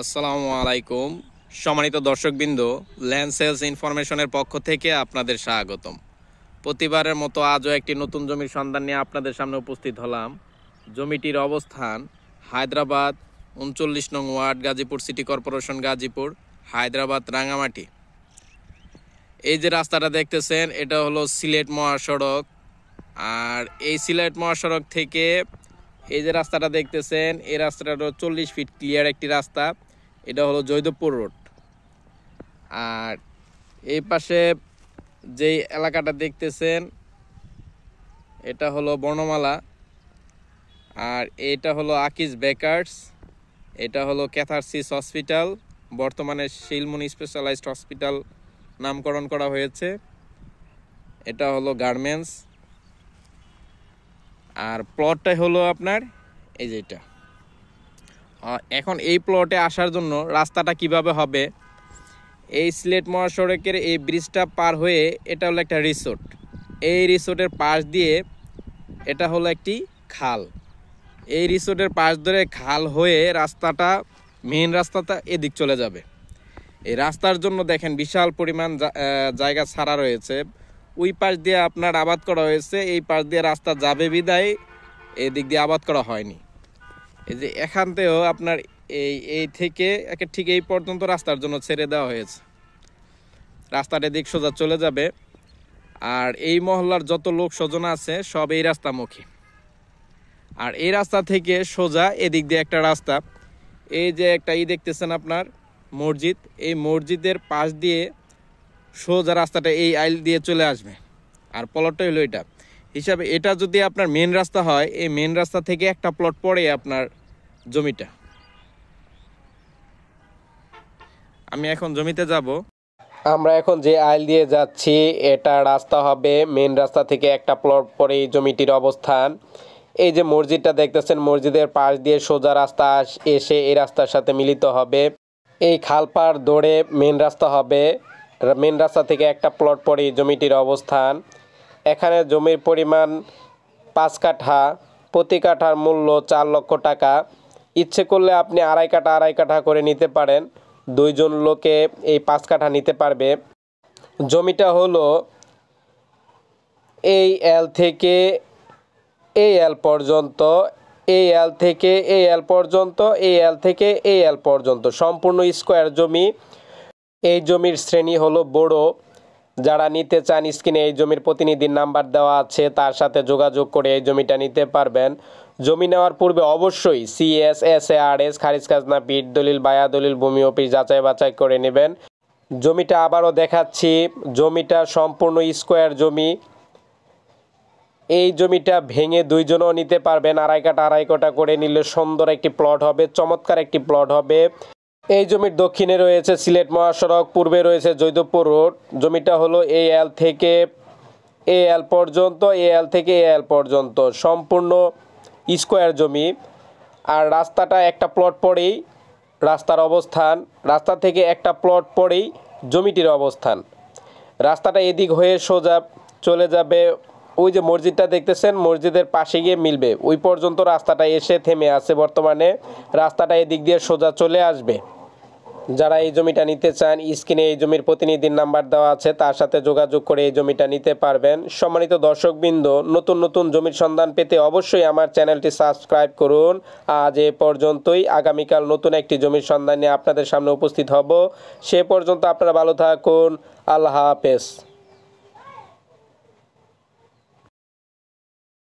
আসসালামু আলাইকুম সম্মানিত দর্শকবৃন্দ, ল্যান্ড সেলস ইনফরমেশনের পক্ষ থেকে আপনাদের স্বাগতম। প্রতিবারের মতো আজও একটি নতুন জমির সন্ধান নিয়ে আপনাদের সামনে উপস্থিত হলাম। জমিটির অবস্থান হায়দ্রাবাদ ৩৯ নং ward, Gazipur city corporation, Gazipur, Hyderabad, Rangamati. এই যে রাস্তাটা দেখতেছেন এটা হলো সিলেট মহাসড়ক। আর এই সিলেট মহাসড়ক থেকে এই যে রাস্তাটা দেখতেছেন এই রাস্তাটা হলো 40 ফিট ক্লিয়ার একটি রাস্তা। এটা হলো জয়দেবপুর রোড। আর এই পাশে যেই এলাকাটা দেখতেছেন এটা হলো বর্ণমালা। আর এটা হলো আকিজ বেকার্স, এটা হলো ক্যাথারসিস হসপিটাল, বর্তমানে শিলমনি স্পেশালাইজড হসপিটাল নামকরণ করা হয়েছে। এটা হলো গার্মেন্টস। আর প্লটটা হলো আপনার এই যেটা। এখন এই প্লটে আসার জন্য রাস্তাটা কিভাবে হবে, এই সিলেট মহাসড়কের এই ব্রিজটা পার হয়ে এটা হলো একটা রিসোর্ট। এই রিসোর্টের পাশ দিয়ে এটা হলো একটি খাল। এই রিসোর্টের পাশ ধরে খাল হয়ে রাস্তাটা, মেইন রাস্তাটা এদিক চলে যাবে। এই রাস্তার জন্য দেখেন বিশাল পরিমাণ জায়গা ছাড়া রয়েছে। ওই পাশ দিয়ে আপনার আবাদ করা হয়েছে, এই পাশ দিয়ে রাস্তা যাবে বিদায় এই দিক দিয়ে আবাদ করা হয়নি। এই যে এখান থেকেও আপনার এই থেকে ঠিক এই পর্যন্ত রাস্তার জন্য ছেড়ে দেওয়া হয়েছে। রাস্তাটা দিক সোজা চলে যাবে। আর এই মহল্লার যত লোক স্বজন আছে সব এই রাস্তামুখী। আর এই রাস্তা থেকে সোজা এদিক দিয়ে একটা রাস্তা, এই যে একটা দেখতেছেন আপনার মসজিদ, এই মসজিদের পাশ দিয়ে সোজা রাস্তাটা এই আইল দিয়ে চলে আসবে। আর প্লটটা হলো এটা হিসাবে, এটা যদি আপনার মেন রাস্তা হয়, এই মেন রাস্তা থেকে একটা প্লট পরে আপনার জমিটা। আমি এখন জমিতে যাব। আমরা এখন যে আইল দিয়ে যাচ্ছি এটা রাস্তা হবে, মেন রাস্তা থেকে একটা প্লট পরে এই জমিটির অবস্থান। এই যে মসজিদটা দেখতেছেন, মসজিদের পাশ দিয়ে সোজা রাস্তা এসে এই রাস্তার সাথে মিলিত হবে। এই খালপাড় দৌড়ে মেন রাস্তা হবে। মেন রাস্তা থেকে একটা প্লট পরে এই জমিটির অবস্থান। এখানে জমির পরিমাণ 5 কাঠা, প্রতি কাঠার মূল্য 4 লক্ষ টাকা। ইচ্ছে করলে আপনি আড়াই কাঠা করে নিতে পারেন। 2 জন লোকে এই 5 কাঠা নিতে পারবে। জমিটা হলো এই এল থেকে এই এল পর্যন্ত, এই এল থেকে এই এল পর্যন্ত, এই এল থেকে এই এল পর্যন্ত সম্পূর্ণ স্কোয়ার জমি। এই জমির শ্রেণী হলো বড়। যারা নিতে চান স্ক্রিনে এই জমির প্রতিনিধির নাম্বার দেওয়া আছে, তার সাথে যোগাযোগ করে এই জমিটা নিতে পারবেন। জমি নেওয়ার পূর্বে অবশ্যই CSSARS, খারিজ খাজনা, পিট দলিল, বায়া দলিল, ভূমি অফিস যাচাই বাছাই করে নেবেন। জমিটা আবারও দেখাচ্ছি, জমিটা সম্পূর্ণ স্কোয়ার জমি। এই জমিটা ভেঙে 2 জনও নিতে পারবেন। আড়াই কাঠা করে নিলে সুন্দর একটি প্লট হবে, চমৎকার একটি প্লট হবে। এই জমির দক্ষিণে রয়েছে সিলেট মহাসড়ক, পূর্বে রয়েছে জয়দেবপুর রোড। জমিটা হলো এই এল থেকে এই এল পর্যন্ত, এই এল থেকে এই এল পর্যন্ত সম্পূর্ণ স্কোয়ার জমি। আর রাস্তাটা একটা প্লট পরেই রাস্তার অবস্থান, রাস্তা থেকে একটা প্লট পরেই জমিটির অবস্থান। রাস্তাটা এদিক হয়ে সোজা চলে যাবে। ওই যে মসজিদটা দেখতেছেন, মসজিদের পাশে গিয়ে মিলবে, ওই পর্যন্ত রাস্তাটা এসে থেমে আছে বর্তমানে। রাস্তাটা এদিক দিয়ে সোজা চলে আসবে। যারা এই জমিটা নিতে চান স্ক্রিনে এই জমির প্রতিনিধির নাম্বার দেওয়া আছে, তার সাথে যোগাযোগ করে এই জমিটা নিতে পারবেন। সম্মানিত দর্শকবৃন্দ, নতুন নতুন জমির সন্ধান পেতে অবশ্যই আমার চ্যানেলটি সাবস্ক্রাইব করুন। আজ এ পর্যন্তই। আগামীকাল নতুন একটি জমির সন্ধান নিয়ে আপনাদের সামনে উপস্থিত হব। সে পর্যন্ত আপনারা ভালো থাকুন। আল্লাহ হাফেজ।